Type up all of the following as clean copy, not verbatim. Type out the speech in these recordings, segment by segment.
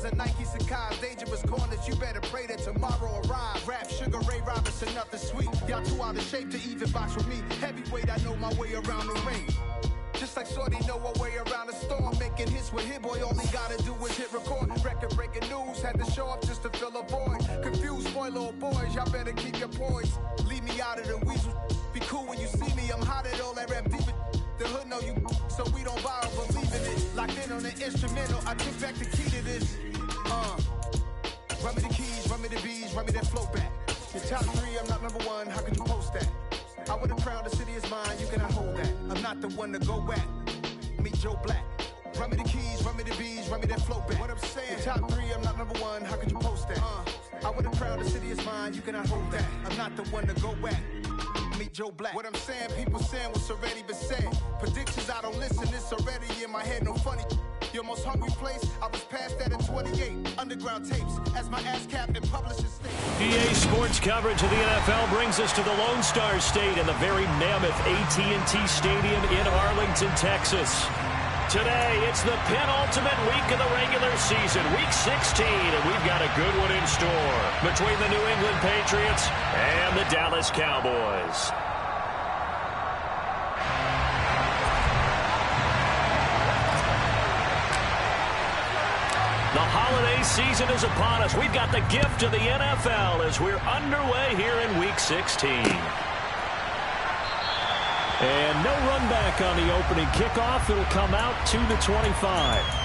Adidas and Nike Sacai's, dangerous corners. You better pray that tomorrow arrives. Rap, Sugar Ray Robinson, nothing sweet. Y'all too out of shape to even box with me. Heavyweight, I know my way around the ring. Just like Shorty know her way around the storm. Making hits with Hit Boy, all he gotta do is hit record. Record-breaking news, had to show up just to fill a void. Confused boy, little boys, y'all better keep your poise. Leave me out of the weasel. Be cool when you see me, I'm hot at all that rap deep. The hood know you, so we don't borrow, believe in it. Locked in on the instrumental, I took back the key to this. Run me the keys, run me the bees, run me that flow back. Your top three, I'm not number one, how could you post that? I would've crowned the city is mine, you cannot hold that. I'm not the one to go at. Meet Joe Black. Run me the keys, run me the bees, run me that flow back. What I'm saying, your top three, I'm not number one, how could you post that? I would've crowned the city is mine, you cannot hold that. I'm not the one to go at. Meet Joe Black. What I'm saying, people saying what's already been said. Predictions, I don't listen, it's already in my head, no funny. Your most hungry place, I was past that at 28. Underground tapes, as my ass cap and publishers state. EA Sports coverage of the NFL brings us to the Lone Star State in the very mammoth AT&T Stadium in Arlington, Texas. Today, it's the penultimate week of the regular season, week 16, and we've got a good one in store between the New England Patriots and the Dallas Cowboys. The holiday season is upon us. We've got the gift of the NFL as we're underway here in week 16. And no run back on the opening kickoff. It'll come out to the 25.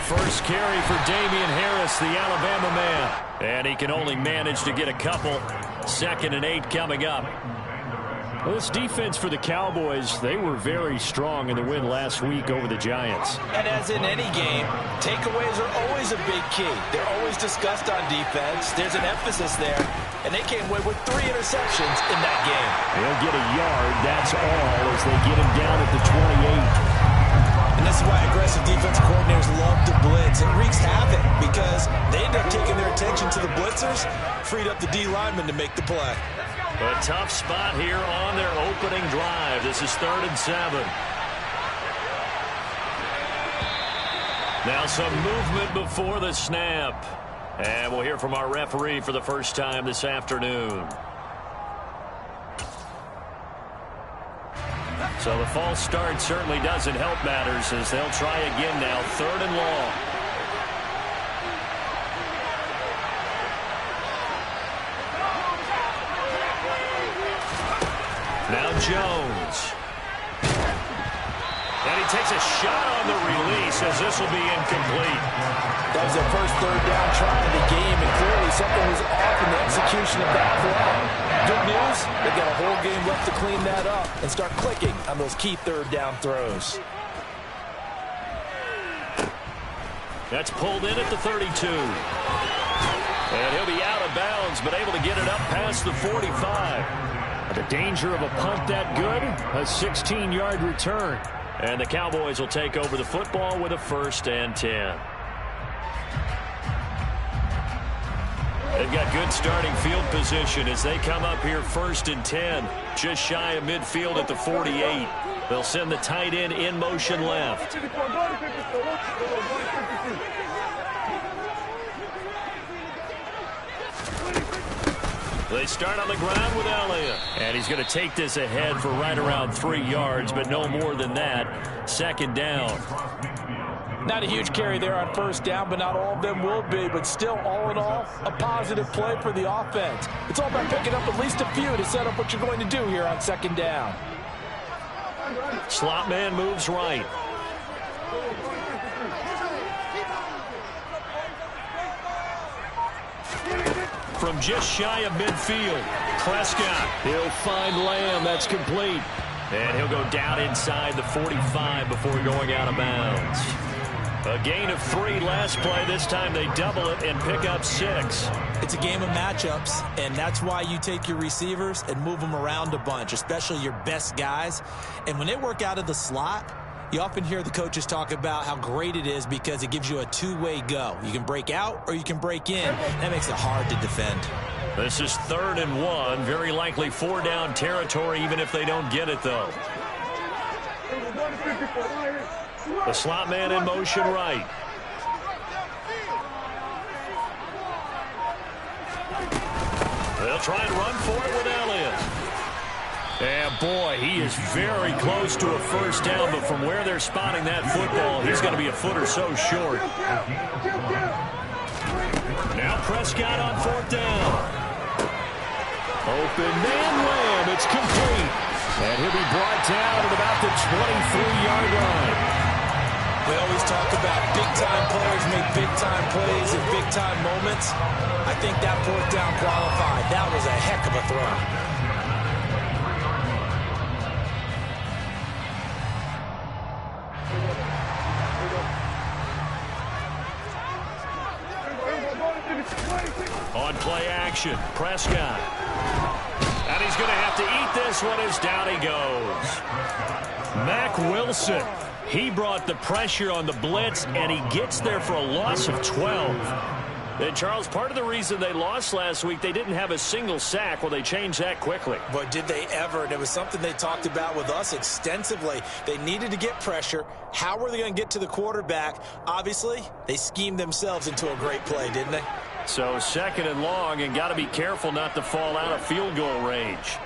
First carry for Damian Harris, the Alabama man. And he can only manage to get a couple. 2nd and 8 coming up. Well, this defense for the Cowboys, they were very strong in the win last week over the Giants. And as in any game, takeaways are always a big key. They're always discussed on defense. There's an emphasis there. And they came away with 3 interceptions in that game. They'll get a yard, that's all, as they get him down at the 28. And this is why aggressive defensive coordinators love to blitz. It wreaks havoc because they end up taking their attention to the blitzers, freed up the D lineman to make the play. A tough spot here on their opening drive. This is 3rd and 7. Now some movement before the snap. And we'll hear from our referee for the first time this afternoon. So the false start certainly doesn't help matters as they'll try again now. 3rd and long. Now Jones. And he takes a shot on the release as this will be incomplete. That was their first 3rd down try of the game, and clearly something was off in the execution of that play. Good news, they've got a whole game left to clean that up and start clicking on those key 3rd down throws. That's pulled in at the 32. And he'll be out of bounds, but able to get it up past the 45. The danger of a punt that good, a 16-yard return. And the Cowboys will take over the football with a 1st and 10. They've got good starting field position as they come up here 1st and 10. Just shy of midfield at the 48. They'll send the tight end in motion left. They start on the ground with Elliott. And he's going to take this ahead for right around 3 yards, but no more than that. 2nd down. Not a huge carry there on 1st down, but not all of them will be. But still, all in all, a positive play for the offense. It's all about picking up at least a few to set up what you're going to do here on 2nd down. Slot man moves right. From just shy of midfield, Prescott. He'll find Lamb. That's complete. And he'll go down inside the 45 before going out of bounds. A gain of 3 last play. This time they double it and pick up 6. It's a game of matchups, and that's why you take your receivers and move them around a bunch, especially your best guys. And when they work out of the slot, you often hear the coaches talk about how great it is because it gives you a two-way go. You can break out or you can break in. That makes it hard to defend. This is 3rd and 1. Very likely 4-down territory, even if they don't get it, though. The slot man in motion right. They'll try and run for it with Elliott. And, boy, he is very close to a first down, but from where they're spotting that football, he's going to be a foot or so short. Now Prescott on 4th down. Open man Lamb. It's complete. And he'll be brought down at about the 23-yard line. We always talk about big-time players make big-time plays in big-time moments. I think that 4th down qualified. That was a heck of a throw. On play action, Prescott. And he's going to have to eat this one as down he goes. Mack Wilson. He brought the pressure on the blitz, and he gets there for a loss of 12. And, Charles, part of the reason they lost last week, they didn't have a single sack. Well, they changed that quickly. But did they ever? And it was something they talked about with us extensively. They needed to get pressure. How were they going to get to the quarterback? Obviously, they schemed themselves into a great play, didn't they? So 2nd and long, and got to be careful not to fall out of field goal range.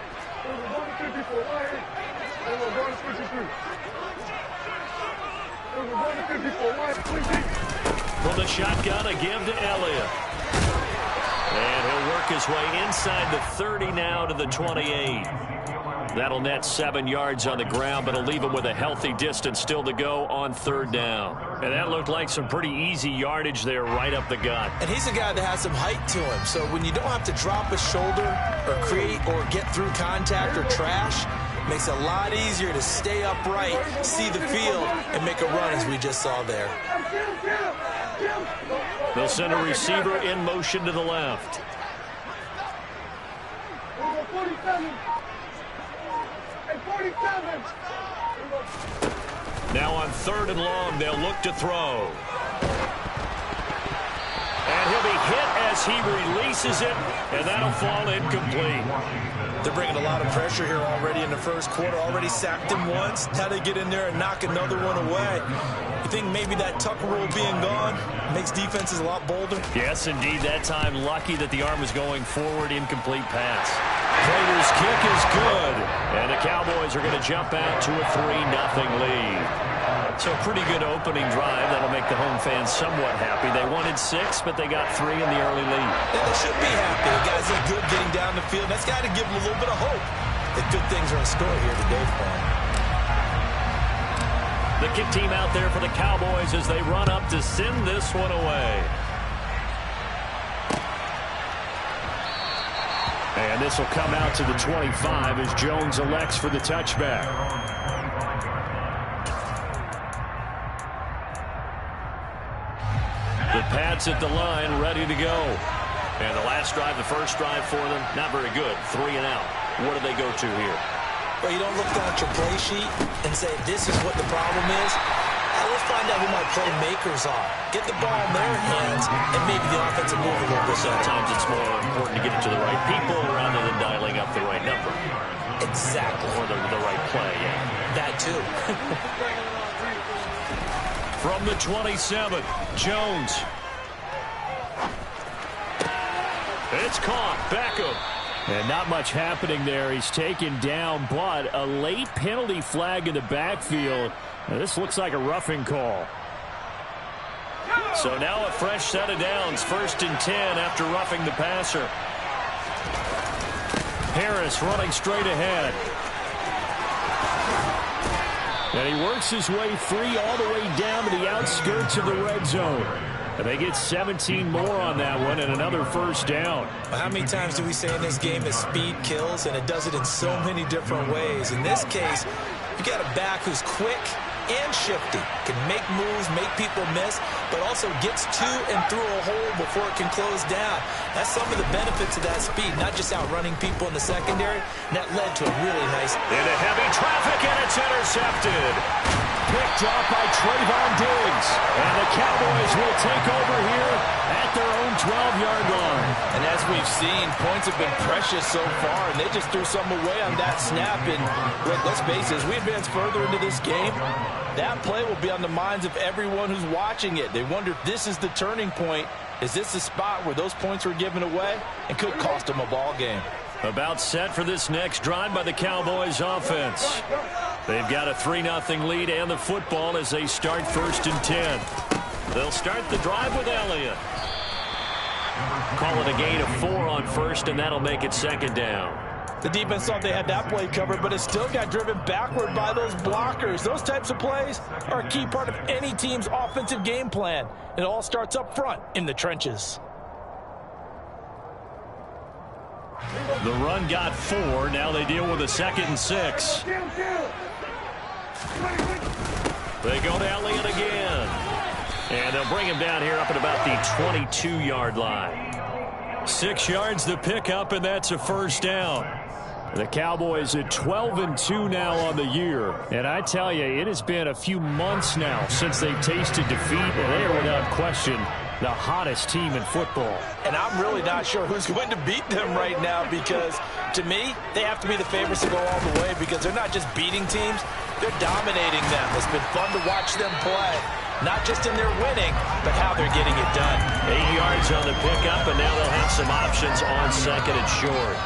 From the shotgun, a give to Elliott. And he'll work his way inside the 30 now to the 28. That'll net 7 yards on the ground, but it'll leave him with a healthy distance still to go on 3rd down. And that looked like some pretty easy yardage there right up the gut. And he's a guy that has some height to him. So when you don't have to drop a shoulder or create or get through contact or trash, it makes it a lot easier to stay upright, see the field, and make a run as we just saw there. They'll send a receiver in motion to the left. Now on 3rd and long, they'll look to throw. And he'll be hit as he releases it, and that'll fall incomplete. They're bringing a lot of pressure here already in the first quarter. Already sacked him once. How to get in there and knock another one away. You think maybe that tuck rule being gone makes defenses a lot bolder? Yes, indeed. That time lucky that the arm was going forward. Incomplete pass. Prater's kick is good. And the Cowboys are going to jump out to a 3-0 lead. So a pretty good opening drive. That'll make the home fans somewhat happy. They wanted 6, but they got 3 in the early lead. Yeah, they should be happy. The guys look good getting down the field. That's got to give them a little bit of hope that good things are in store here today for them. The kick team out there for the Cowboys as they run up to send this one away. And this will come out to the 25 as Jones elects for the touchback. The Pats at the line, ready to go. And the last drive, the first drive for them, not very good. 3 and out. What do they go to here? Well, you don't look down at your play sheet and say, this is what the problem is. Let's find out who my playmakers are. Get the ball in their hands, and maybe the offensive move a little bit. Sometimes it's more important to get it to the right people rather than dialing up the right number. Exactly. Or the right play, yeah. That too. From the 27, Jones. It's caught. Beckham. And not much happening there. He's taken down, but a late penalty flag in the backfield. Now, this looks like a roughing call. So now a fresh set of downs. 1st and 10 after roughing the passer. Harris running straight ahead. And he works his way free all the way down to the outskirts of the red zone. And they get 17 more on that one and another first down. Well, how many times do we say in this game that speed kills, and it does it in so many different ways? In this case, you got a back who's quick, and shifty. Can make moves, make people miss, but also gets to and through a hole before it can close down. That's some of the benefits of that speed, not just outrunning people in the secondary. And that led to a really nice... Into heavy traffic, and it's intercepted. Picked off by Trayvon Diggs. And the Cowboys will take over here at their own 12-yard line. And as we've seen, points have been precious so far, and they just threw some away on that snap. And let's face it, as we advance further into this game, that play will be on the minds of everyone who's watching it. They wonder if this is the turning point. Is this the spot where those points were given away and could cost them a ball game? About set for this next drive by the Cowboys offense. They've got a 3-0 lead and the football as they start 1st and 10. They'll start the drive with Elliott. Call it a gain of 4 on 1st, and that'll make it 2nd down. The defense thought they had that play covered, but it still got driven backward by those blockers. Those types of plays are a key part of any team's offensive game plan. It all starts up front in the trenches. The run got 4. Now they deal with a 2nd and 6. They go to Elliott again. And they'll bring him down here up at about the 22-yard line. 6 yards the pickup, and that's a 1st down. The Cowboys at 12-2 now on the year. And I tell you, it has been a few months now since they've tasted defeat, and they are without question the hottest team in football. And I'm really not sure who's going to beat them right now, because to me, they have to be the favorites to go all the way, because they're not just beating teams, they're dominating them. It's been fun to watch them play, not just in their winning, but how they're getting it done. 8 yards on the pickup, and now they'll have some options on 2nd and short.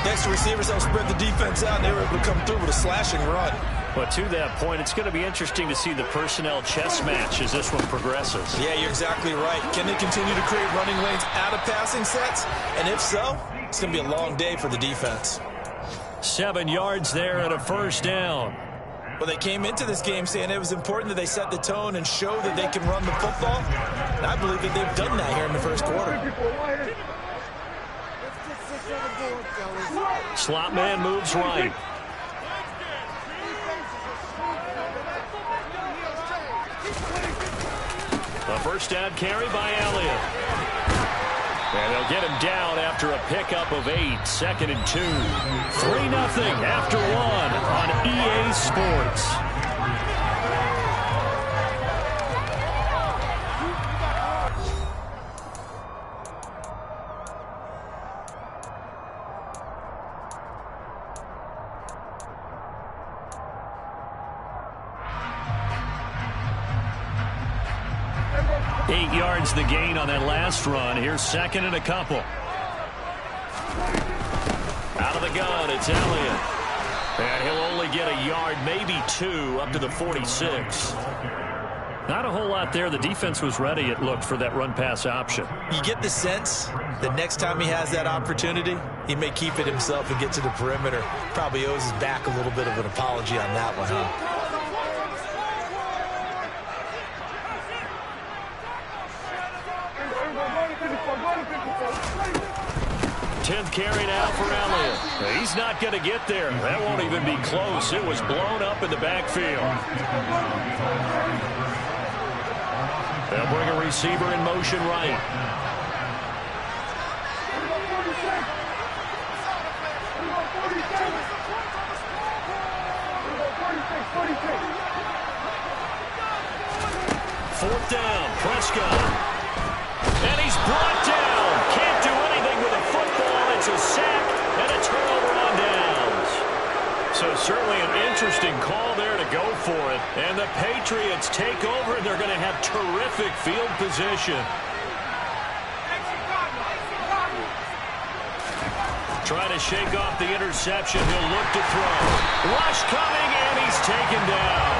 Next, receivers help spread the defense out, and they were able to come through with a slashing run. But to that point, it's going to be interesting to see the personnel chess match as this one progresses. Yeah, you're exactly right. Can they continue to create running lanes out of passing sets? And if so, it's going to be a long day for the defense. 7 yards there and a 1st down. Well, they came into this game saying it was important that they set the tone and show that they can run the football. And I believe that they've done that here in the 1st quarter. Slot man moves right. A 1st down carry by Elliott. And they'll get him down after a pickup of 8, 2nd and 2. 3-0 after 1 on EA Sports. The gain on that last run. Here's 2nd and a couple. Out of the gun, it's Elliott. And he'll only get a yard, maybe 2, up to the 46. Not a whole lot there. The defense was ready, it looked, for that run-pass option. You get the sense that next time he has that opportunity, he may keep it himself and get to the perimeter. Probably owes his back a little bit of an apology on that one, huh? 10th carry now for Elliott. He's not going to get there. That won't even be close. It was blown up in the backfield. They'll bring a receiver in motion right. Fourth down, Prescott. And he's brought down. Can't do anything with a football. It's a sack and a turnover on downs. So certainly an interesting call there to go for it. And the Patriots take over, and they're going to have terrific field position. Trying to shake off the interception. He'll look to throw. Rush coming, and he's taken down.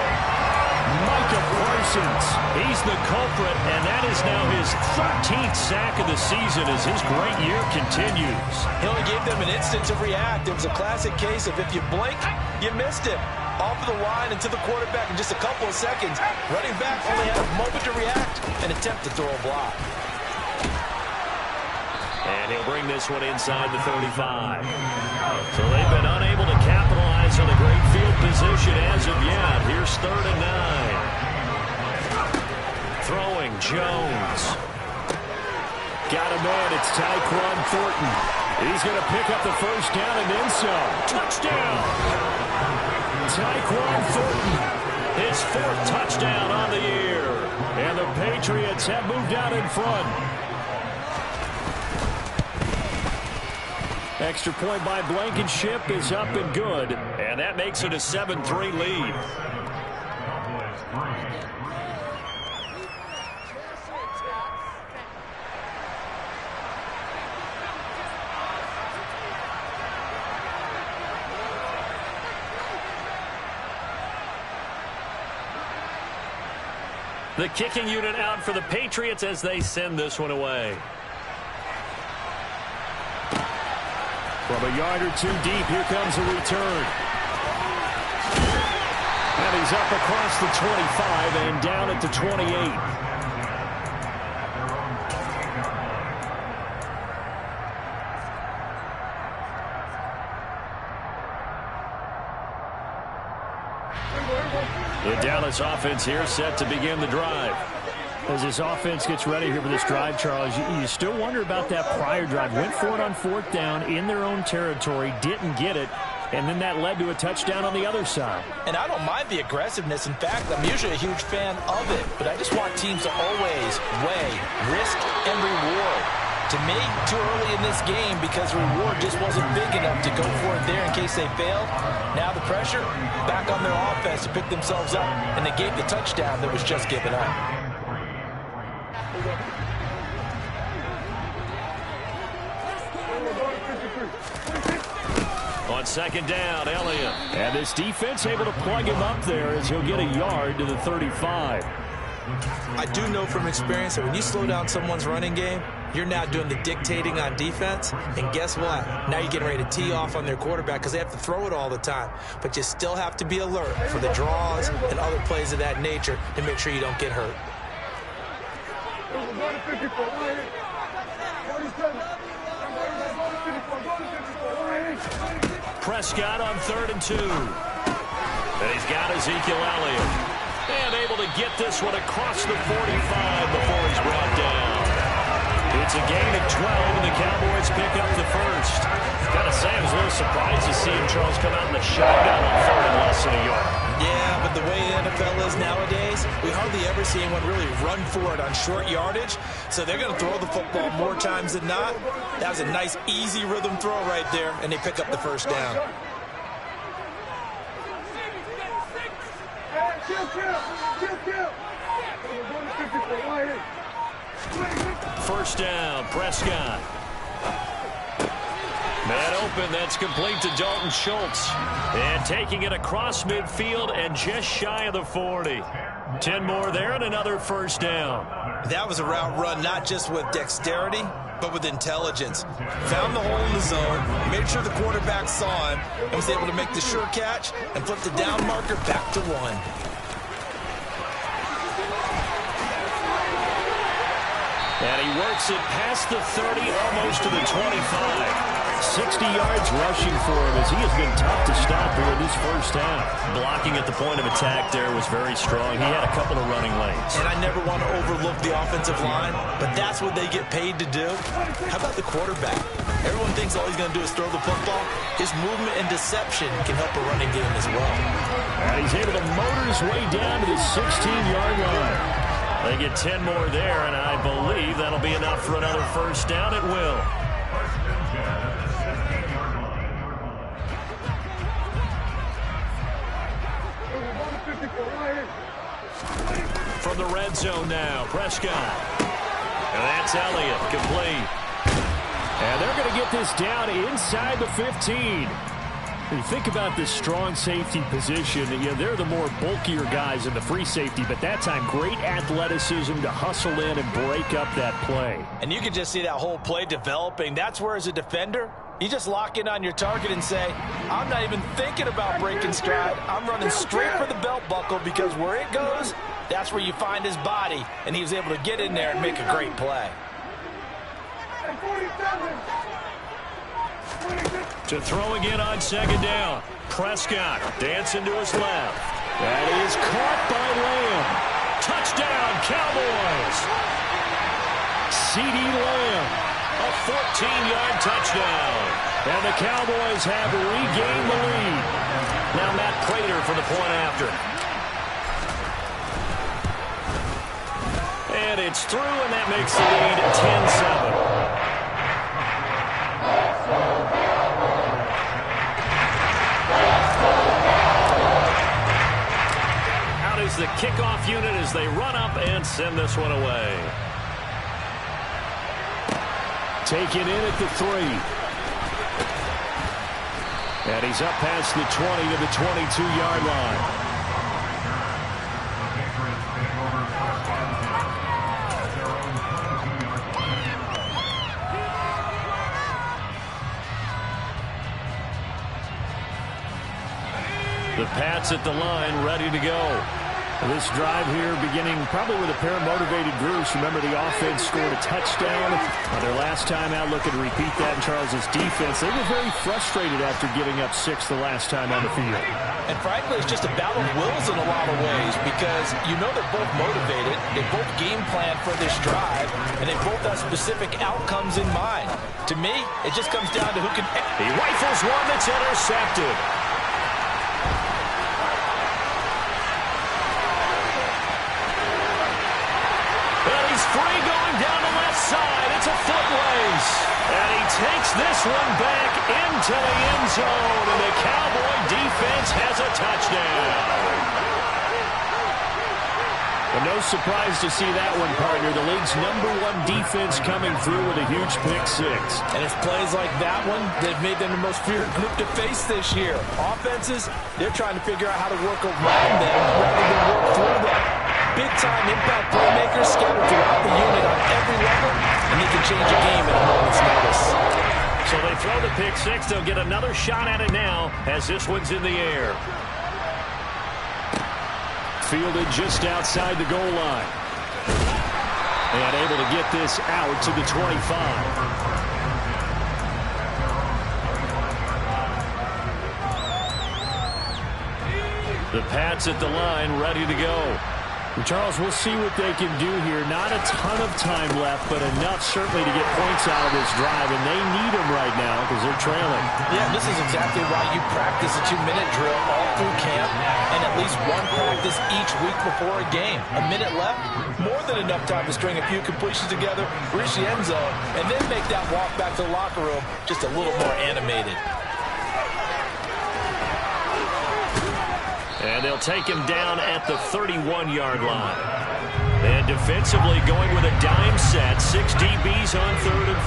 Micah Parsons, he's the culprit, and that is now his 13th sack of the season as his great year continues. He only gave them an instant to react. It was a classic case of if you blink, you missed him. Off of the line and to the quarterback in just a couple of seconds. Running back only had a moment to react and attempt to throw a block. And he'll bring this one inside the 35. So they've been unable to capitalize on the great field position as of yet. Here's It's 3rd and 9. Throwing, Jones. Got a man, it's Tyquan Thornton. He's going to pick up the first down and then some. Touchdown! Tyquan Thornton, his 4th touchdown on the year. And the Patriots have moved out in front. Extra point by Blankenship is up and good. And that makes it a 7-3 lead. The kicking unit out for the Patriots as they send this one away. From a yard or 2 deep, here comes a return. And he's up across the 25 and down at the 28. The Dallas offense here set to begin the drive. As this offense gets ready here for this drive, Charles, you still wonder about that prior drive. Went for it on 4th down in their own territory, didn't get it, and then that led to a touchdown on the other side. And I don't mind the aggressiveness. In fact, I'm usually a huge fan of it, but I just want teams to always weigh risk and reward. To me, too early in this game because the reward just wasn't big enough to go for it there in case they failed. Now the pressure back on their offense to pick themselves up, and they gave the touchdown that was just given up. On 2nd down, Elliott. And this defense able to plug him up there as he'll get a yard to the 35. I do know from experience that when you slow down someone's running game, you're now doing the dictating on defense, and guess what? Now you're getting ready to tee off on their quarterback because they have to throw it all the time. But you still have to be alert for the draws and other plays of that nature to make sure you don't get hurt. Prescott on 3rd and 2. And he's got Ezekiel Elliott. And able to get this one across the 45 before he's brought down. It's a gain of 12, and the Cowboys pick up the first. Gotta say, I was a little surprised to see him, Charles, come out in the shotgun on 3rd and less than a yard. Yeah, but the way the NFL is nowadays, we hardly ever see anyone really run for it on short yardage. So they're going to throw the football more times than not. That was a nice, easy rhythm throw right there, and they pick up the first down. First down, Prescott. Man open, that's complete to Dalton Schultz. And taking it across midfield and just shy of the 40. 10 more there and another first down. That was a route run not just with dexterity, but with intelligence. Found the hole in the zone, made sure the quarterback saw him, and was able to make the sure catch and flip the down marker back to 1. And he works it past the 30, almost to the 25. 60 yards rushing for him as he has been tough to stop here in this first half. Blocking at the point of attack there was very strong. He had a couple of running lanes. And I never want to overlook the offensive line, but that's what they get paid to do. How about the quarterback? Everyone thinks all he's going to do is throw the football. His movement and deception can help a running game as well. And he's able to motor his way down to the 16-yard line. They get 10 more there, and I believe that'll be enough for another first down. It will. From the red zone now, Prescott. And that's Elliott, complete. And they're going to get this down inside the 15. When you think about this strong safety position, they're the more bulkier guys in the free safety, but that time great athleticism to hustle in and break up that play. And you can just see that whole play developing. That's where, as a defender, you just lock in on your target and say, I'm not even thinking about breaking stride. I'm running straight for the belt buckle because where it goes, that's where you find his body. And he was able to get in there and make a great play. To throw again on second down. Prescott dancing to his left. That is caught by Lamb. Touchdown, Cowboys. CeeDee Lamb, a 14-yard touchdown. And the Cowboys have regained the lead. Now Matt Prater for the point after. And it's through, and that makes the lead 10-7. Is the kickoff unit as they run up and send this one away. Taken in at the 3. And he's up past the 20 to the 22-yard line. The Pats at the line, ready to go. This drive here beginning probably with a pair of motivated groups. Remember, the offense scored a touchdown on their last time out. Looking to repeat that in Charles's defense. They were very frustrated after giving up 6 the last time on the field. And frankly, it's just a battle of wills in a lot of ways because you know they're both motivated. They both game plan for this drive, and they both have specific outcomes in mind. To me, it just comes down to who can... He rifles one that's intercepted. Free going down the left side. It's a foot race. And he takes this one back into the end zone. And the Cowboy defense has a touchdown. But no surprise to see that one, partner. The league's #1 defense coming through with a huge pick-6. And it's plays like that one that made them the most feared group to face this year. Offenses, they're trying to figure out how to work around them rather than work through them. Big-time impact playmakers scattered throughout the unit on every level, and they can change a game at a moment's notice. So they throw the pick-6. They'll get another shot at it now as this one's in the air. Fielded just outside the goal line. And able to get this out to the 25. The Pats at the line, ready to go. And Charles, we'll see what they can do here. Not a ton of time left, but enough certainly to get points out of this drive, and they need them right now because they're trailing. Yeah, this is exactly why you practice a 2-minute drill all through camp and at least one practice each week before a game. A minute left, more than enough time to string a few completions together, reach the end zone, and then make that walk back to the locker room just a little more animated. And they'll take him down at the 31-yard line. And defensively going with a dime set. 6 DBs on 3rd and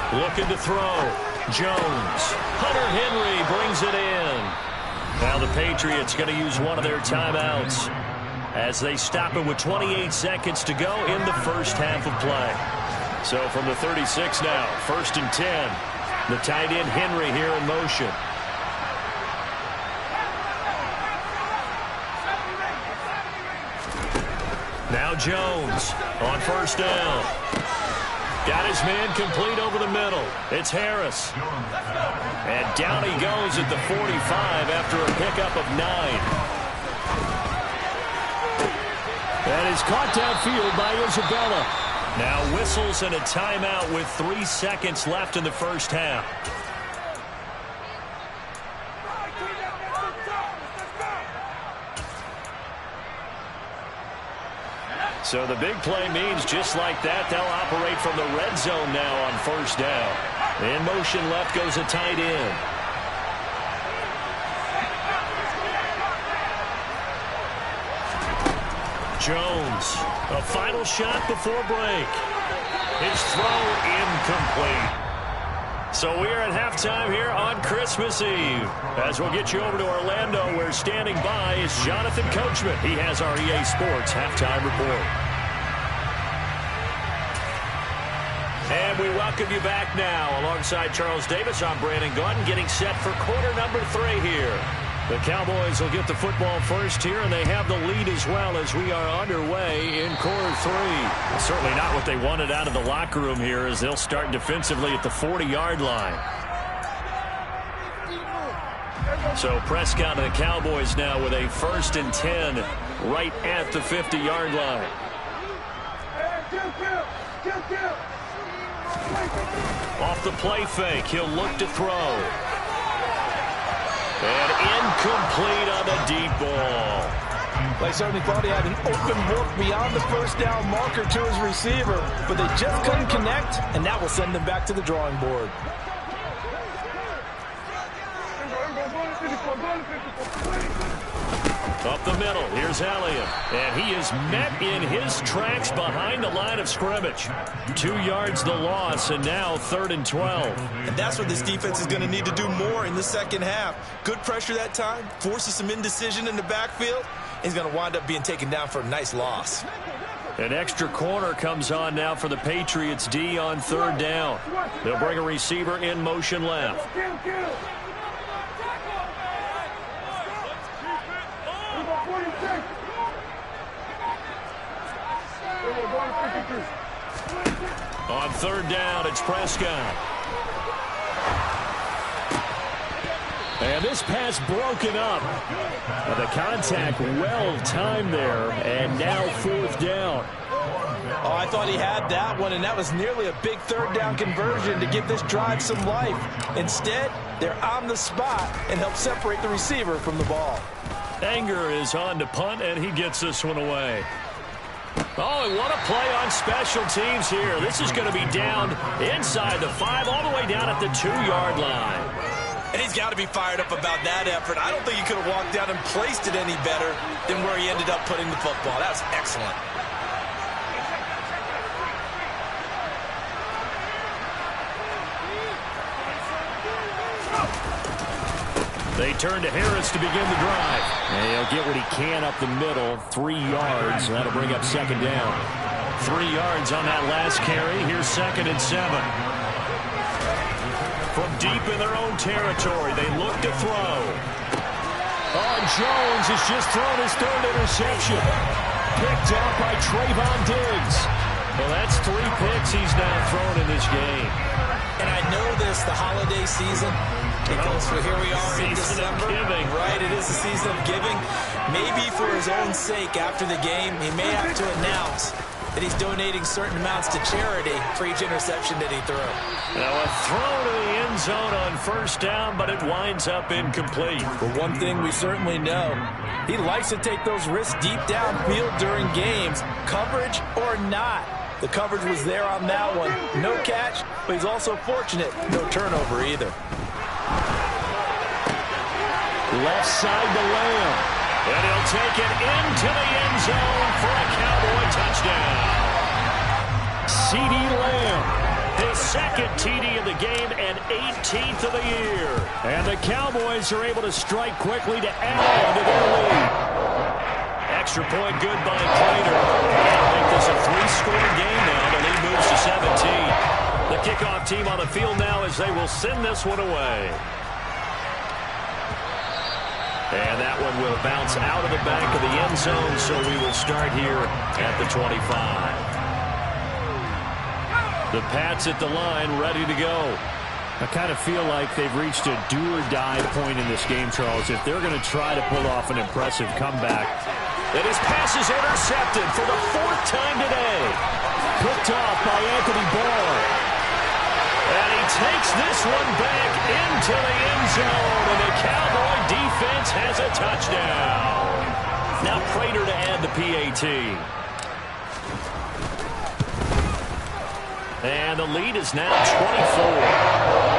4. Looking to throw. Jones. Hunter Henry brings it in. Now the Patriots going to use one of their timeouts as they stop it with 28 seconds to go in the first half of play. So from the 36 now, 1st and 10. The tight end Henry here in motion. Now Jones on 1st down. Got his man complete over the middle. It's Harris. And down he goes at the 45 after a pickup of 9. That is caught downfield by Isabella. Now whistles and a timeout with 3 seconds left in the first half. So the big play means just like that, they'll operate from the red zone now on 1st down. In motion left goes a tight end. Jones, a final shot before break. His throw incomplete. So we are at halftime here on Christmas Eve. As we'll get you over to Orlando, where standing by is Jonathan Coachman. He has our EA Sports halftime report. And we welcome you back now. Alongside Charles Davis, I'm Brandon Gordon, getting set for quarter number 3 here. The Cowboys will get the football first here, and they have the lead as well as we are underway in quarter 3. Well, certainly not what they wanted out of the locker room here as they'll start defensively at the 40-yard line. So Prescott and the Cowboys now with a 1st and 10 right at the 50-yard line. Off the play fake, he'll look to throw. And incomplete on the deep ball. They certainly thought he had an open look beyond the first down marker to his receiver, but they just couldn't connect, and that will send them back to the drawing board. Up the middle, here's Elliott, and he is met in his tracks behind the line of scrimmage. 2 yards the loss, and now 3rd and 12. And that's what this defense is going to need to do more in the second half. Good pressure that time, forces some indecision in the backfield. He's going to wind up being taken down for a nice loss. An extra corner comes on now for the Patriots D on 3rd down. They'll bring a receiver in motion left. On 3rd down, it's Prescott. And this pass broken up. The contact well timed there, and now 4th down. Oh, I thought he had that one, and that was nearly a big 3rd down conversion to give this drive some life. Instead, they're on the spot and help separate the receiver from the ball. Anger is on to punt, and he gets this one away. Oh, and what a play on special teams here. This is going to be down inside the 5, all the way down at the 2-yard line. And he's got to be fired up about that effort. I don't think he could have walked down and placed it any better than where he ended up putting the football. That was excellent. They turn to Harris to begin the drive. And he'll get what he can up the middle, 3 yards. That'll bring up 2nd down. 3 yards on that last carry. Here's 2nd and 7. From deep in their own territory, they look to throw. Oh, Jones has just thrown his 3rd interception. Picked up by Trayvon Diggs. Well, that's 3 picks he's now thrown in this game. And I know this, the holiday season, because here we are in December. Right, it is the season of giving. Maybe for his own sake after the game, he may have to announce that he's donating certain amounts to charity for each interception that he threw. Now a throw to the end zone on 1st down, but it winds up incomplete. But one thing we certainly know, he likes to take those risks deep downfield during games, coverage or not. The coverage was there on that one. No catch, but he's also fortunate. No turnover either. Left side to Lamb. And he'll take it into the end zone for a Cowboy touchdown. CeeDee Lamb, his 2nd TD of the game and 18th of the year. And the Cowboys are able to strike quickly to add to their lead. Extra point good by Prater. Can't make this a 3-score game now. The lead moves to 17. The kickoff team on the field now as they will send this one away. And that one will bounce out of the back of the end zone, so we will start here at the 25. The Pats at the line, ready to go. I kind of feel like they've reached a do-or-die point in this game, Charles, if they're going to try to pull off an impressive comeback. And his pass is intercepted for the 4th time today. Picked off by Anthony Barr. And he takes this one back into the end zone, and the Cowboy defense has a touchdown. Now Prater to add the PAT. And the lead is now 24.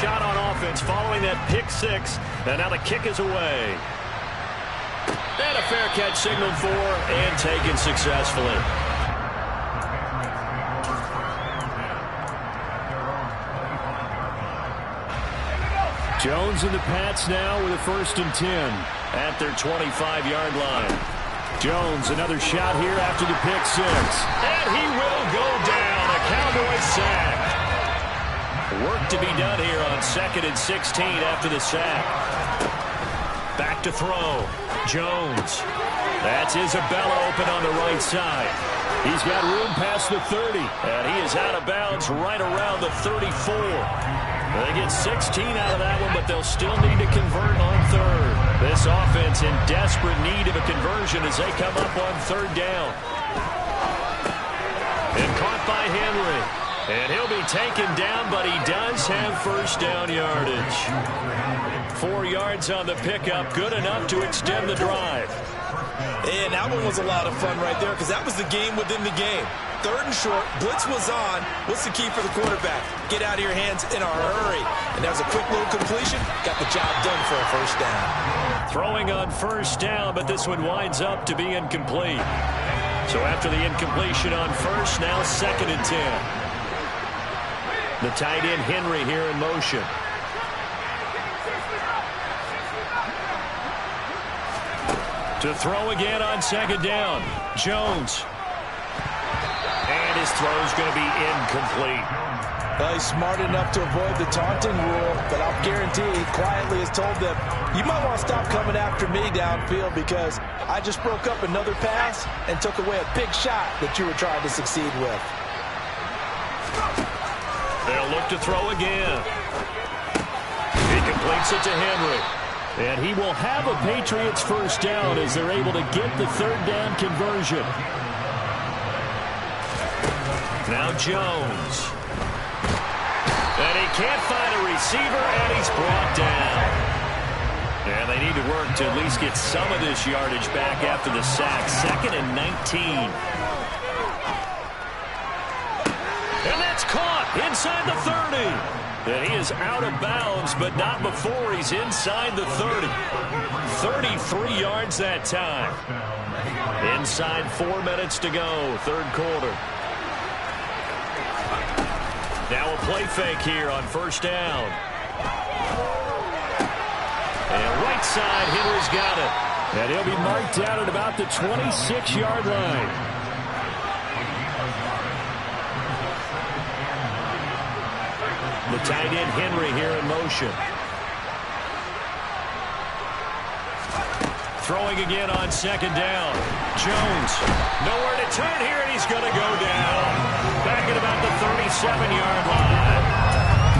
Shot on offense following that pick 6, and now the kick is away. And a fair catch signaled for and taken successfully. Jones and the Pats now with a 1st and 10 at their 25-yard line. Jones, another shot here after the pick 6. And he will go down. A Cowboys sack. Work to be done here on 2nd and 16 after the sack. Back to throw. Jones. That's Isabella open on the right side. He's got room past the 30, and he is out of bounds right around the 34. They get 16 out of that one, but they'll still need to convert on third. This offense in desperate need of a conversion as they come up on third down. And caught by Henry. And he'll be taken down, but he does have first down yardage. 4 yards on the pickup, good enough to extend the drive. And that one was a lot of fun right there because that was the game within the game. Third and short, blitz was on. What's the key for the quarterback? Get out of your hands in a hurry. And that was a quick little completion. Got the job done for a first down. Throwing on first down, but this one winds up to be incomplete. So after the incompletion on first, now 2nd and 10. The tight end Henry here in motion. To throw again on 2nd down. Jones. And his throw is going to be incomplete. Well, he's smart enough to avoid the taunting rule, but I'll guarantee he quietly has told them, you might want to stop coming after me downfield because I just broke up another pass and took away a big shot that you were trying to succeed with. They'll look to throw again. He completes it to Henry. And he will have a Patriots first down as they're able to get the third down conversion. Now Jones. And he can't find a receiver, and he's brought down. And they need to work to at least get some of this yardage back after the sack. 2nd and 19. And that's caught inside the 30. And he is out of bounds, but not before he's inside the 30. 33 yards that time. Inside 4 minutes to go, third quarter. Now a play fake here on first down. And right side, Henry's got it. And he'll be marked down at about the 26-yard line. The tight end Henry here in motion. Throwing again on 2nd down. Jones, nowhere to turn here, and he's going to go down. Back at about the 37-yard line.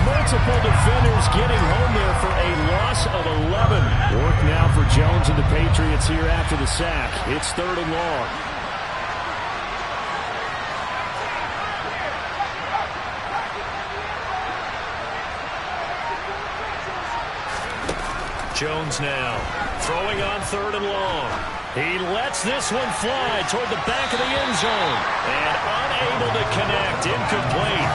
Multiple defenders getting home there for a loss of 11. Work now for Jones and the Patriots here after the sack. It's 3rd and long. Jones now throwing on 3rd and long. He lets this one fly toward the back of the end zone and unable to connect. Incomplete.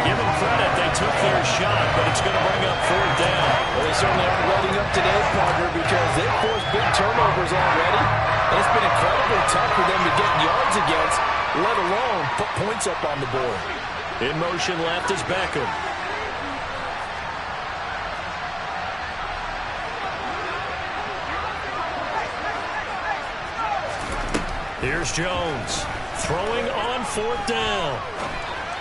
Give them credit, they took their shot, but it's going to bring up 4th down. Well, they certainly aren't letting up today, partner, because they've forced big turnovers already. And it's been incredibly tough for them to get yards against, let alone put points up on the board. In motion left is Beckham. Here's Jones, throwing on 4th down.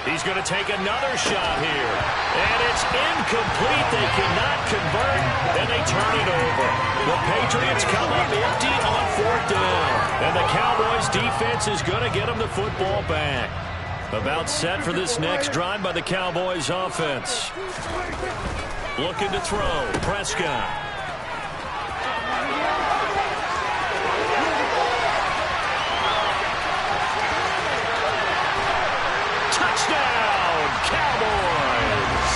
He's going to take another shot here. And it's incomplete. They cannot convert, and they turn it over. The Patriots come up empty on 4th down. And the Cowboys defense is going to get them the football back. About set for this next drive by the Cowboys offense. Looking to throw, Prescott. Touchdown, Cowboys!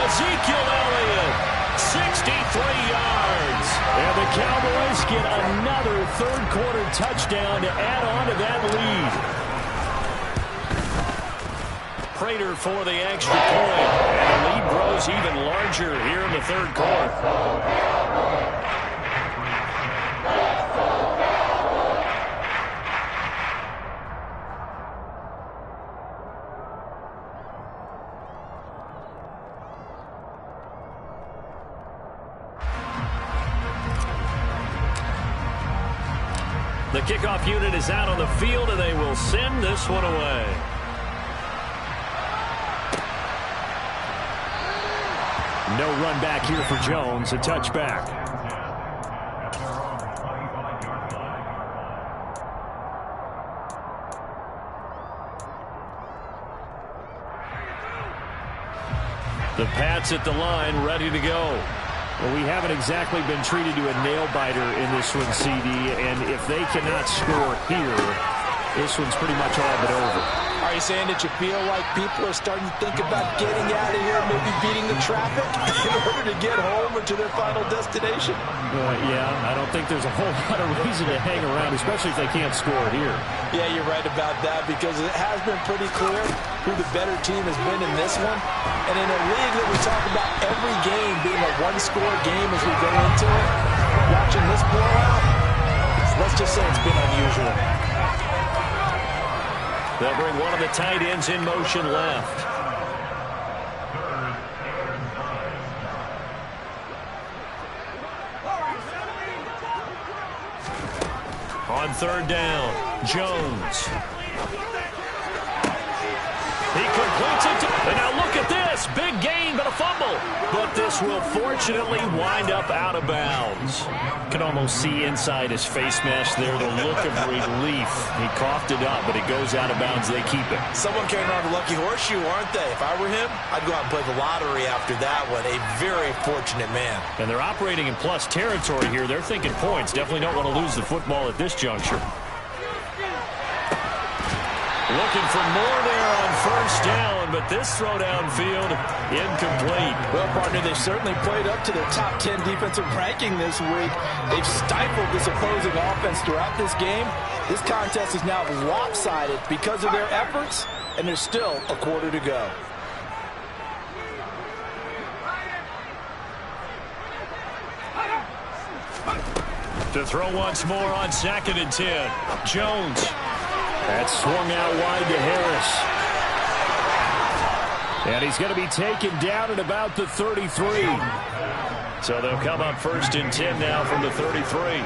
Ezekiel Elliott, 63 yards. And the Cowboys get another third-quarter touchdown to add on to that lead. Prater for the extra point. And the lead grows even larger here in the third quarter. The kickoff unit is out on the field, and they will send this one away. No run back here for Jones, a touchback. The Pats at the line, ready to go. Well, we haven't exactly been treated to a nail-biter in this one, CD, and if they cannot score here, this one's pretty much all but over. Are you saying that you feel like people are starting to think about getting out of here, maybe beating the traffic in order to get home or to their final destination? Yeah, I don't think there's a whole lot of reason to hang around, especially if they can't score here. Yeah, you're right about that, because it has been pretty clear who the better team has been in this one. And in a league that we talk about every game being a one-score game as we go into it, watching this blowout, let's just say it's been unusual. They'll bring one of the tight ends in motion left. On third down, Jones. He completes it. And now look at this. Big gain, but a fumble. But this will fortunately wind up out of bounds. Can almost see inside his face mask there the look of relief. He coughed it up, but it goes out of bounds. They keep it. Someone carrying around the lucky horseshoe, aren't they? If I were him, I'd go out and play the lottery after that one. A very fortunate man. And they're operating in plus territory here. They're thinking points. Definitely don't want to lose the football at this juncture. Looking for more there on first down, but this throw downfield incomplete. Well, partner, they've certainly played up to their top 10 defensive ranking this week. They've stifled this opposing offense throughout this game. This contest is now lopsided because of their efforts, and there's still a quarter to go. To throw once more on 2nd and 10. Jones. That swung out wide to Harris. And he's going to be taken down at about the 33. So they'll come up 1st and 10 now from the 33.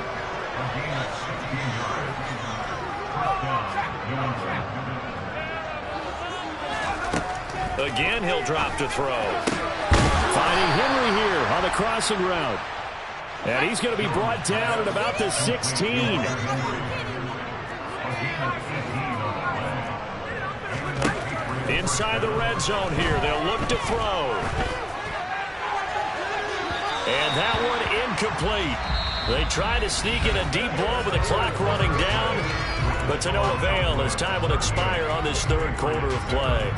Again, he'll drop to throw. Finding Henry here on the crossing route. And he's going to be brought down at about the 16. Inside the red zone here. They'll look to throw. And that one incomplete. They try to sneak in a deep ball with the clock running down, but to no avail as time will expire on this third quarter of play.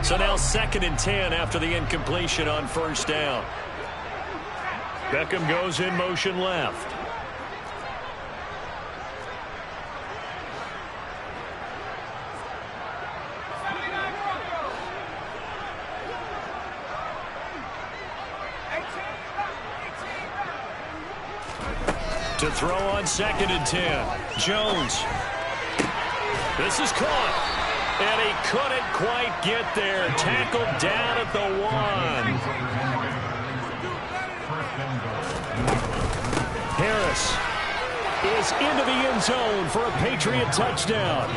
So now 2nd and 10 after the incompletion on first down. Beckham goes in motion left. To throw on 2nd and 10. Jones. This is caught. And he couldn't quite get there. Tackled down at the 1. Harris is into the end zone for a Patriot touchdown.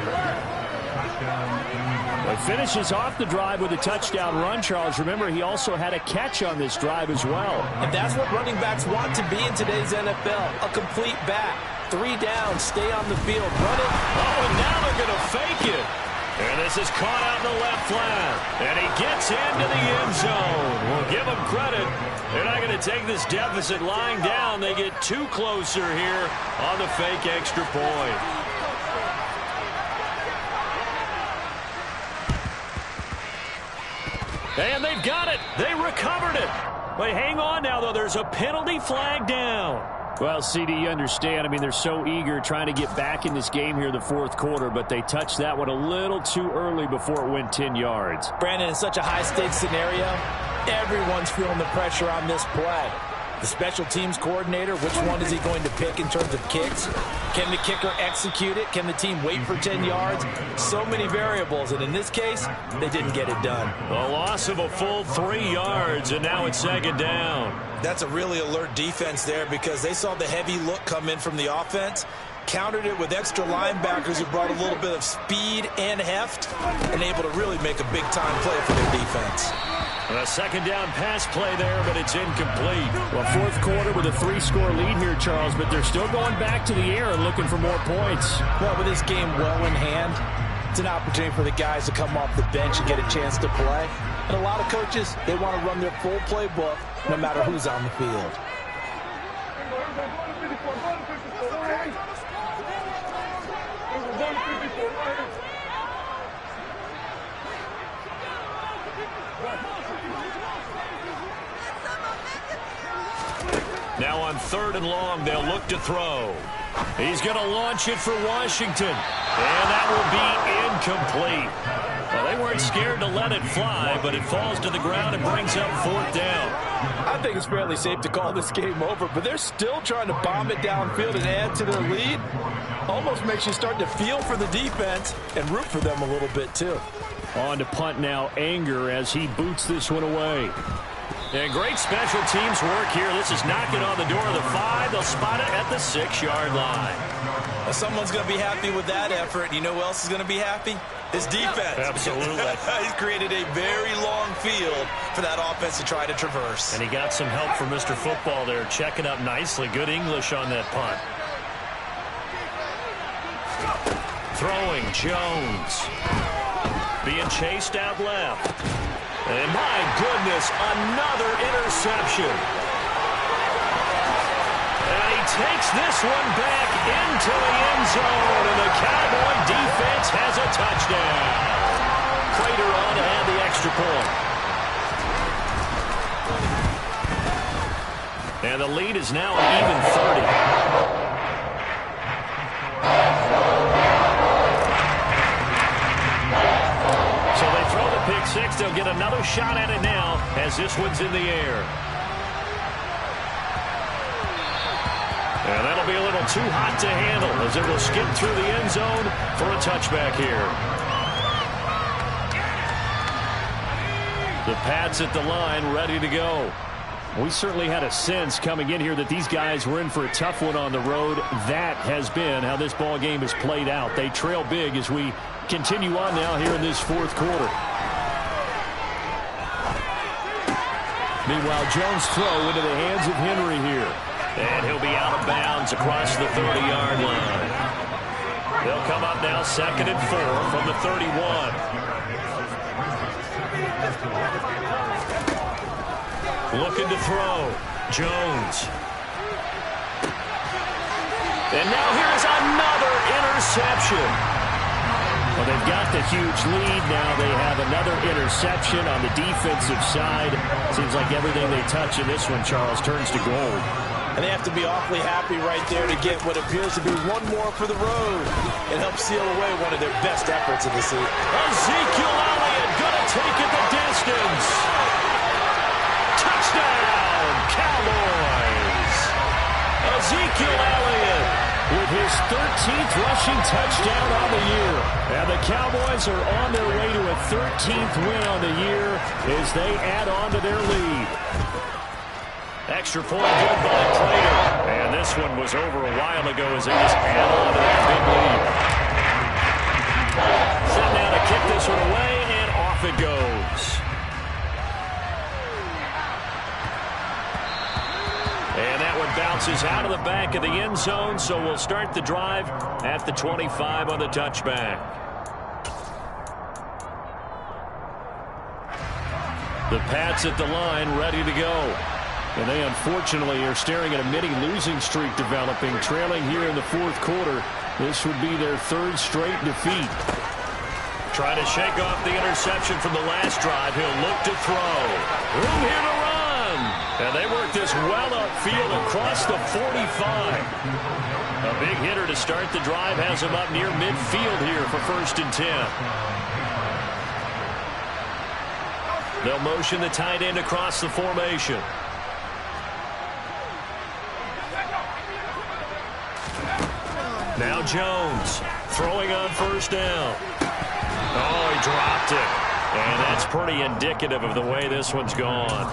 He finishes off the drive with a touchdown run, Charles. Remember, he also had a catch on this drive as well. And that's what running backs want to be in today's NFL, a complete back. 3 down, stay on the field, run it. Oh, and now they're going to fake it. And this is caught out in the left flat. And he gets into the end zone. We'll give him credit. They're not going to take this deficit lying down. They get 2 closer here on the fake extra point. And they've got it. They recovered it. But hang on now, though. There's a penalty flag down. Well, CD, you understand. I mean, they're so eager trying to get back in this game here in the fourth quarter, but they touched that one a little too early before it went 10 yards. Brandon, in such a high-stakes scenario, everyone's feeling the pressure on this play. The special teams coordinator, which one is he going to pick in terms of kicks? Can the kicker execute it? Can the team wait for 10 yards? So many variables, and in this case, they didn't get it done. A loss of a full 3 yards, and now it's 2nd down. That's a really alert defense there because they saw the heavy look come in from the offense, countered it with extra linebackers who brought a little bit of speed and heft, and able to really make a big-time play for their defense. A second down pass play there, but it's incomplete. Well, fourth quarter with a 3-score lead here, Charles, but they're still going back to the air and looking for more points. Well, with this game well in hand, it's an opportunity for the guys to come off the bench and get a chance to play. And a lot of coaches, they want to run their full playbook no matter who's on the field. Now on 3rd and long, they'll look to throw. He's going to launch it for Washington. And that will be incomplete. Well, they weren't scared to let it fly, but it falls to the ground and brings up 4th down. I think it's fairly safe to call this game over, but they're still trying to bomb it downfield and add to their lead. Almost makes you start to feel for the defense and root for them a little bit, too. On to punt now, Anger, as he boots this one away. And great special teams work here. This is knocking on the door of the 5. They'll spot it at the 6-yard line. Well, someone's going to be happy with that effort. You know who else is going to be happy? His defense. Absolutely. He's created a very long field for that offense to try to traverse. And he got some help from Mr. Football there, checking up nicely. Good English on that punt. Throwing, Jones. Being chased out left. And my goodness, another interception. And he takes this one back into the end zone, and the Cowboy defense has a touchdown. Prater on to add the extra point. And the lead is now an even 30. Pick 6, they'll get another shot at it now as this one's in the air. And that'll be a little too hot to handle as it will skip through the end zone for a touchback here. The Pats at the line ready to go. We certainly had a sense coming in here that these guys were in for a tough one on the road. That has been how this ball game has played out. They trail big as we continue on now here in this fourth quarter. Meanwhile, Jones' throw into the hands of Henry here. And he'll be out of bounds across the 30-yard line. They'll come up now 2nd and 4 from the 31. Looking to throw. Jones. And now here's another interception. Well, they've got the huge lead. Now they have another interception on the defensive side. Seems like everything they touch in this one, Charles, turns to gold. And they have to be awfully happy right there to get what appears to be one more for the road and help seal away one of their best efforts of the season. Ezekiel Elliott going to take it the distance. Touchdown, Cowboys. Ezekiel Elliott with his 13th rushing touchdown on the year. And the Cowboys are on their way to a 13th win on the year as they add on to their lead. Extra point good by Prater. And this one was over a while ago as they just add on to that big lead. Set now to kick this one away, and off it goes. And that one bounces out of the back of the end zone, so we'll start the drive at the 25 on the touchback. The Pats at the line ready to go. And they unfortunately are staring at a mini losing streak developing, trailing here in the fourth quarter. This would be their 3rd straight defeat. Trying to shake off the interception from the last drive. He'll look to throw. Room here to run. And they work this well upfield across the 45. A big hitter to start the drive has him up near midfield here for 1st and 10. They'll motion the tight end across the formation. Now Jones throwing on 1st down. Oh, he dropped it. And that's pretty indicative of the way this one's gone.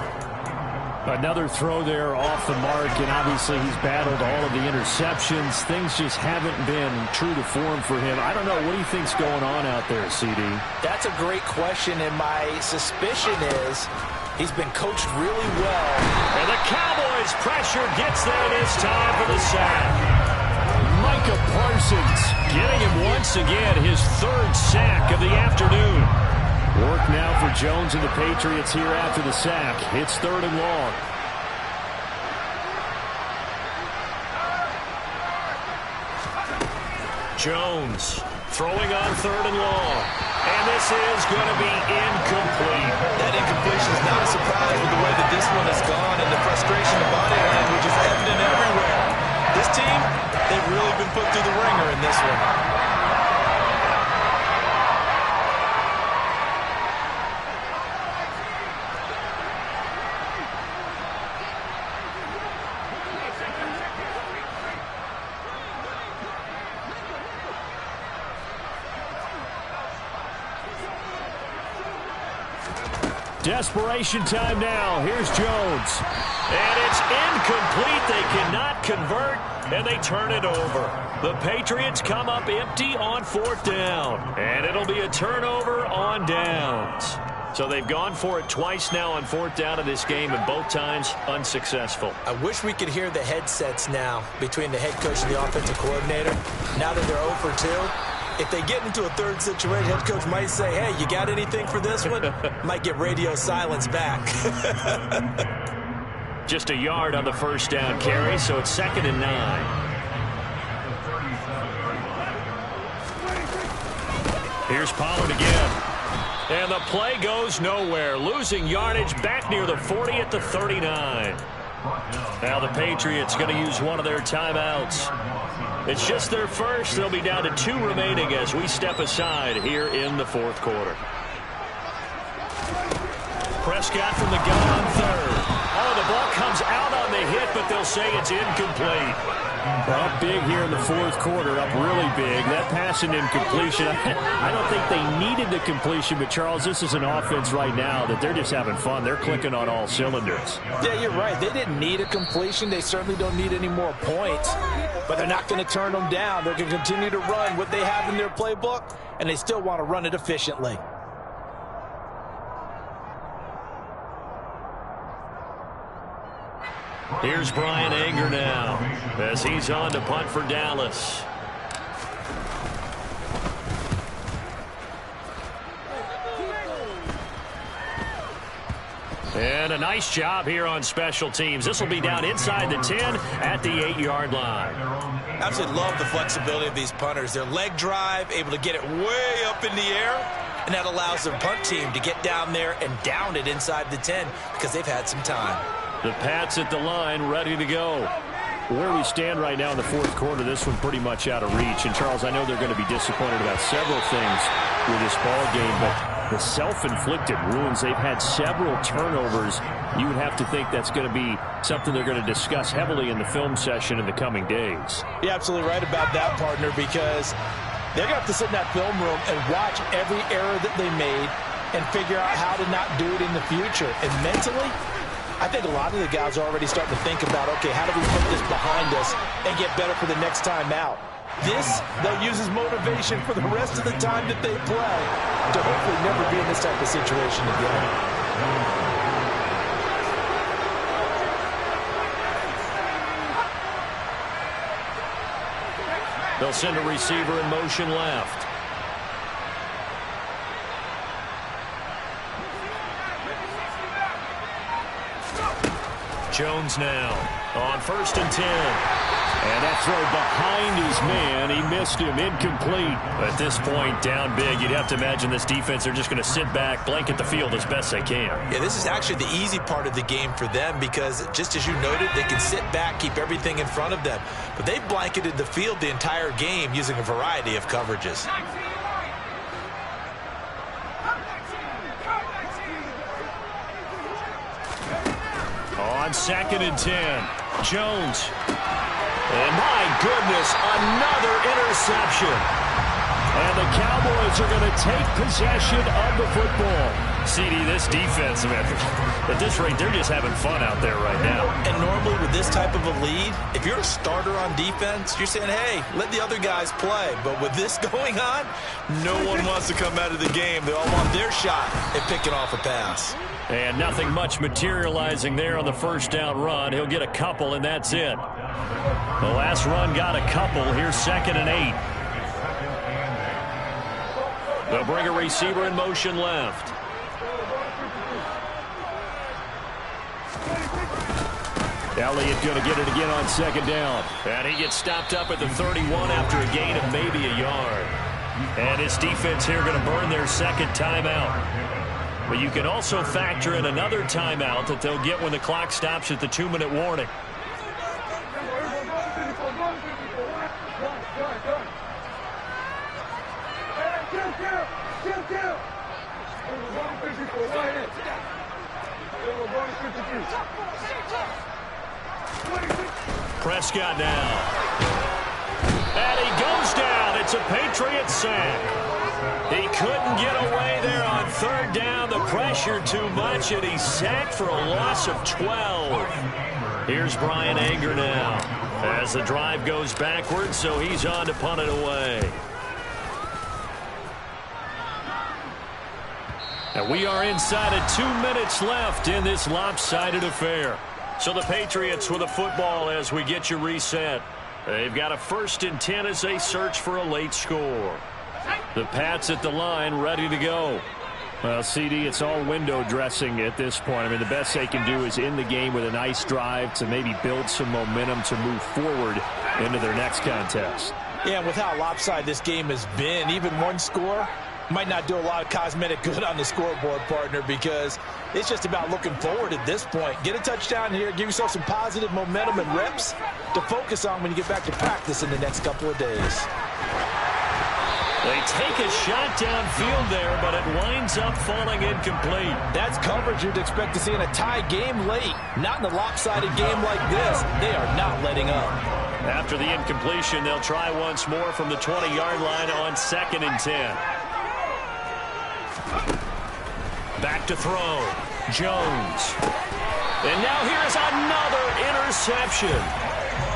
Another throw there off the mark, and obviously he's battled all of the interceptions. Things just haven't been true to form for him. I don't know. What do you think's going on out there, CD? That's a great question, and my suspicion is he's been coached really well. And the Cowboys pressure gets there this time for the sack. Micah Parsons getting him once again, his third sack of the afternoon. Work now for Jones and the Patriots here after the sack. It's 3rd and long. Jones throwing on 3rd and long. And this is going to be incomplete. That incompletion is not a surprise with the way that this one has gone, and the frustration of body language is evident everywhere. This team, they've really been put through the ringer in this one. Desperation time now. Here's Jones. And it's incomplete. They cannot convert, and they turn it over. The Patriots come up empty on 4th down, and it'll be a turnover on downs. So they've gone for it twice now on 4th down in this game, and both times unsuccessful. I wish we could hear the headsets now between the head coach and the offensive coordinator. Now that they're 0 for 2. If they get into a third situation, head coach might say, hey, you got anything for this one? Might get radio silence back. Just a yard on the 1st down carry, so it's 2nd and 9. Here's Pollard again. And the play goes nowhere. Losing yardage back near the 40 at the 39. Now the Patriots going to use one of their timeouts. It's just their first. They'll be down to 2 remaining as we step aside here in the 4th quarter. Prescott from the gun on 3rd. Oh, the ball comes out on the hit, but they'll say it's incomplete. Up big here in the 4th quarter, up really big. That pass and incompletion, I don't think they needed the completion, but Charles, this is an offense right now that they're just having fun. They're clicking on all cylinders. Yeah, you're right. They didn't need a completion. They certainly don't need any more points, but they're not going to turn them down. They're going to continue to run what they have in their playbook, and they still want to run it efficiently. Here's Brian Anger now as he's on to punt for Dallas. And a nice job here on special teams. This will be down inside the 10 at the 8-yard line. Absolutely love the flexibility of these punters. Their leg drive, able to get it way up in the air, and that allows their punt team to get down there and down it inside the 10 because they've had some time. The Pats at the line, ready to go. Where we stand right now in the 4th quarter, this one pretty much out of reach. And, Charles, I know they're going to be disappointed about several things with this ball game, but the self-inflicted wounds, they've had several turnovers. You would have to think that's going to be something they're going to discuss heavily in the film session in the coming days. You're absolutely right about that, partner, because they're going to have to sit in that film room and watch every error that they made and figure out how to not do it in the future. And mentally, I think a lot of the guys are already starting to think about, okay, how do we put this behind us and get better for the next time out? This, they'll use as motivation for the rest of the time that they play to hopefully never be in this type of situation again. They'll send a receiver in motion left. Jones now on 1st and 10. And that throw behind his man, he missed him, incomplete. At this point, down big, you'd have to imagine this defense, they're just going to sit back, blanket the field as best they can. Yeah, this is actually the easy part of the game for them because, just as you noted, they can sit back, keep everything in front of them. But they've blanketed the field the entire game using a variety of coverages. On 2nd and 10, Jones. And my goodness, another interception. And the Cowboys are going to take possession of the football. CD, this defense, man, at this rate, they're just having fun out there right now. And normally with this type of a lead, if you're a starter on defense, you're saying, hey, let the other guys play. But with this going on, no one wants to come out of the game. They all want their shot at picking off a pass. And nothing much materializing there on the first down run. He'll get a couple, and that's it. The last run got a couple. Here's 2nd and 8. They'll bring a receiver in motion left. Elliott going to get it again on 2nd down. And he gets stopped up at the 31 after a gain of maybe a yard. And his defense here going to burn their 2nd timeout. But you can also factor in another timeout that they'll get when the clock stops at the 2-minute warning. Prescott now. And he goes down. It's a Patriots sack. He couldn't get away there on 3rd down. The pressure too much, and he's sacked for a loss of 12. Here's Brian Anger now as the drive goes backwards, so he's on to punt it away. And we are inside of 2 minutes left in this lopsided affair. So the Patriots with a football as we get you reset. They've got a 1st and 10 as they search for a late score. The Pats at the line ready to go. Well, CD, it's all window dressing at this point. I mean, the best they can do is in the game with a nice drive to maybe build some momentum to move forward into their next contest. Yeah, and with how lopsided this game has been, even one score might not do a lot of cosmetic good on the scoreboard, partner, because it's just about looking forward at this point. Get a touchdown here, give yourself some positive momentum and reps to focus on when you get back to practice in the next couple of days. They take a shot downfield there, but it winds up falling incomplete. That's coverage you'd expect to see in a tie game late. Not in a lopsided game like this. They are not letting up. After the incompletion, they'll try once more from the 20-yard line on 2nd and 10. Back to throw. Jones. And now here's another interception.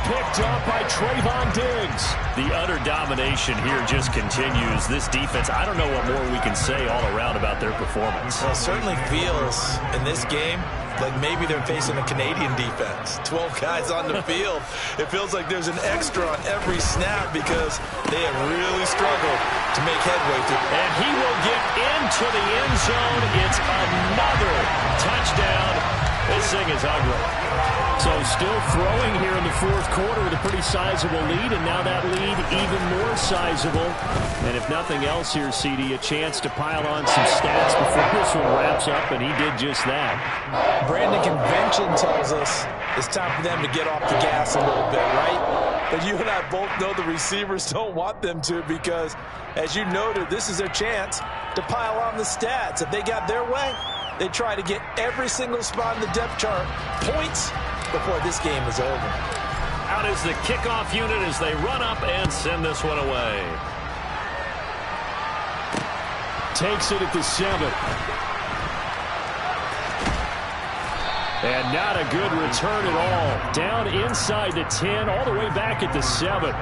Picked up by Trayvon Diggs. The utter domination here just continues. This defense, I don't know what more we can say all around about their performance. Well, it certainly feels in this game like maybe they're facing a Canadian defense. 12 guys on the field. It feels like there's an extra on every snap because they have really struggled to make headway through. And he will get into the end zone. It's another touchdown. This thing is ugly. So still throwing here in the 4th quarter with a pretty sizable lead, and now that lead even more sizable. And if nothing else here, CD, a chance to pile on some stats before this one wraps up, and he did just that. Brandon, convention tells us it's time for them to get off the gas a little bit, right? But you and I both know the receivers don't want them to because, as you noted, this is their chance to pile on the stats. If they got their way, they try to get every single spot in the depth chart points before this game is over. Out is the kickoff unit as they run up and send this one away. Takes it at the 7. And not a good return at all. Down inside the 10, all the way back at the 7.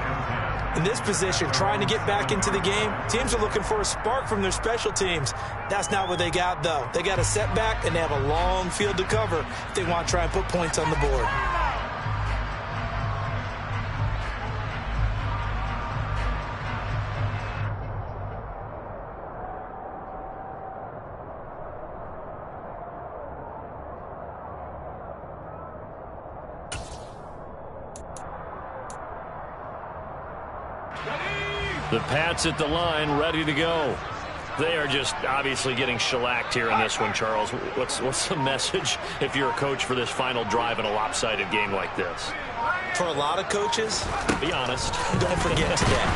In this position, trying to get back into the game, teams are looking for a spark from their special teams. That's not what they got, though. They got a setback, and they have a long field to cover if they want to try and put points on the board. The Pats at the line, ready to go. They are just obviously getting shellacked here in this one, Charles. What's the message if you're a coach for this final drive in a lopsided game like this? For a lot of coaches, be honest. Don't forget today.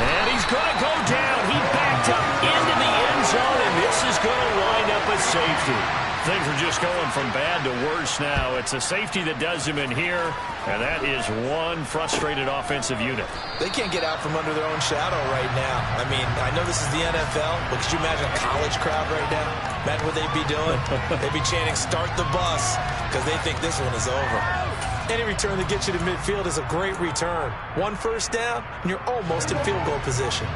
And he's going to go down. He backed up into the end zone, and this is going to wind up a safety. Things are just going from bad to worse now. It's a safety that does him in here, and that is one frustrated offensive unit. They can't get out from under their own shadow right now. I mean, I know this is the NFL, but could you imagine a college crowd right now? Imagine what they'd be doing. They'd be chanting, "Start the bus," because they think this one is over. Any return that gets you to midfield is a great return. One first down, and you're almost in field goal position.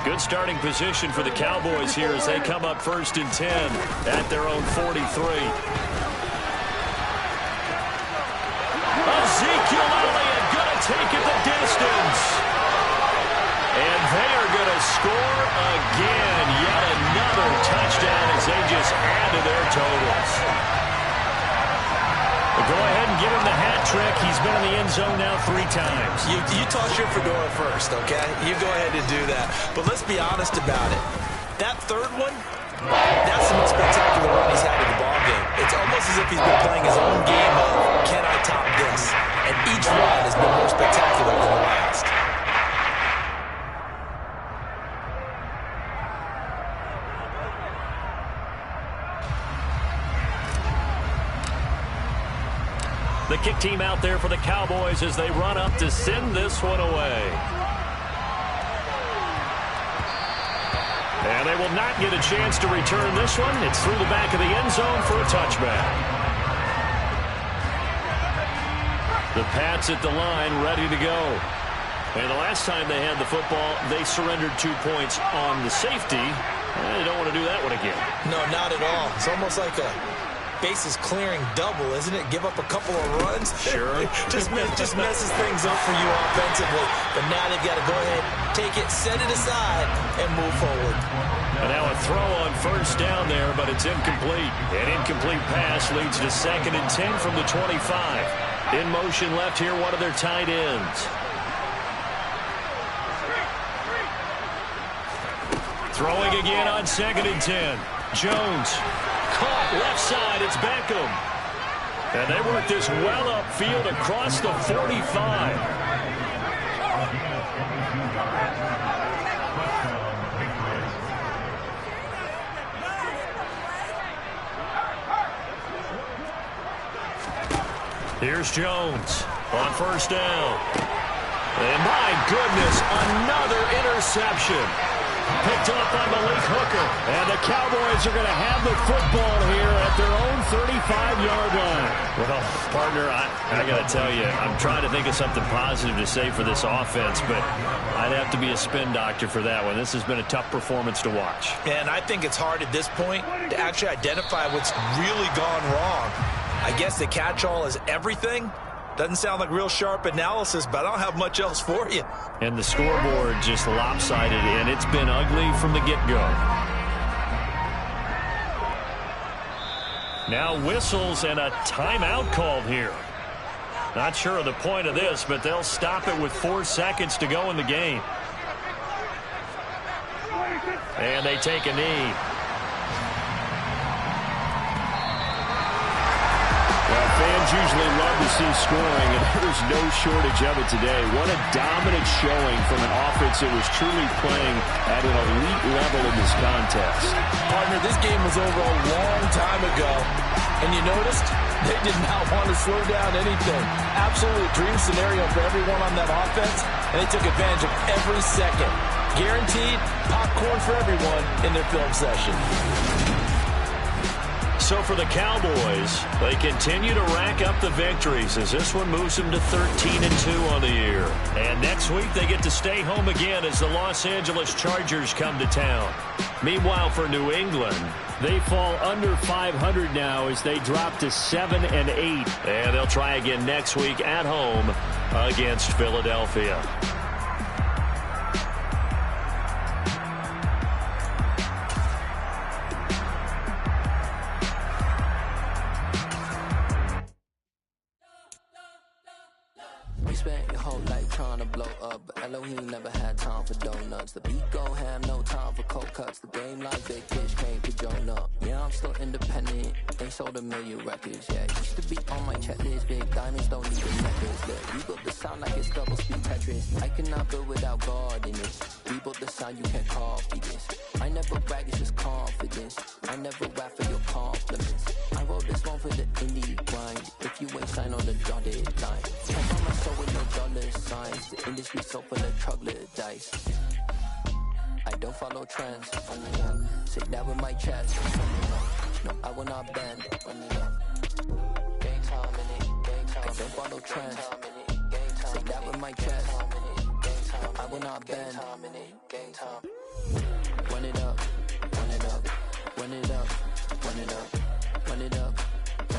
Good starting position for the Cowboys here as they come up 1st and 10 at their own 43. Ezekiel Elliott going to take it the distance. And they are going to score again. Yet another touchdown as they just add to their totals. Go ahead and give him the hat trick. He's been in the end zone now 3 times. You toss your fedora first, okay? You go ahead and do that. But let's be honest about it. That third one, that's the most spectacular run he's had in the ballgame. It's almost as if he's been playing his own game of, can I top this? And each run has been more spectacular than the last. The kick team out there for the Cowboys as they run up to send this one away. And they will not get a chance to return this one. It's through the back of the end zone for a touchback. The Pats at the line ready to go. And the last time they had the football, they surrendered 2 points on the safety. They don't want to do that one again. No, not at all. It's almost like a bases clearing double, isn't it? Give up a couple of runs. Sure. just messes things up for you offensively. But now they've got to go ahead, take it, set it aside, and move forward. And now a throw on 1st down there, but it's incomplete. An incomplete pass leads to 2nd and 10 from the 25. In motion left here, one of their tight ends. Throwing again on 2nd and 10. Jones. Caught left side, it's Beckham. And they work this well upfield across the 45. Here's Jones on 1st down. And my goodness, another interception. Picked off by Malik Hooker. And the Cowboys are going to have the football here at their own 35-yard line. Well, partner, I got to tell you, I'm trying to think of something positive to say for this offense, but I'd have to be a spin doctor for that one. This has been a tough performance to watch. And I think it's hard at this point to actually identify what's really gone wrong. I guess the catch-all is everything. Doesn't sound like real sharp analysis, but I don't have much else for you. And the scoreboard just lopsided, and it's been ugly from the get-go. Now whistles and a timeout called here. Not sure of the point of this, but they'll stop it with 4 seconds to go in the game. And they take a knee. Fans usually love to see scoring, and there's no shortage of it today. What a dominant showing from an offense that was truly playing at an elite level in this contest. Partner, this game was over a long time ago, and you noticed they did not want to slow down anything. Absolute dream scenario for everyone on that offense, and they took advantage of every second. Guaranteed popcorn for everyone in their film session. So for the Cowboys, they continue to rack up the victories as this one moves them to 13-2 on the year. And next week they get to stay home again as the Los Angeles Chargers come to town. Meanwhile for New England, they fall under 500 now as they drop to 7-8. And they'll try again next week at home against Philadelphia. Elohim never had time for donuts. The beat go ham, no time for cold cuts. The game like big fish came to join up. Yeah, I'm still independent. They sold 1 million records. Yeah, used to be on my checklist. Big diamonds don't need a necklace. Look, we built the sound like it's double speed Tetris. I cannot build without God in it. We built the sound, you can't copy this. I never brag, it's just confidence. I never rap for your compliments. dotted line. Can't find my soul with no dollar signs. The industry so full of troglodytes. I don't follow trends. Say that with my chest. No, I will not bend. Gang time in it. I don't follow trends. Say that with my chest. No, I will not bend. Run it up, run it up, run it up, run it up, run it up.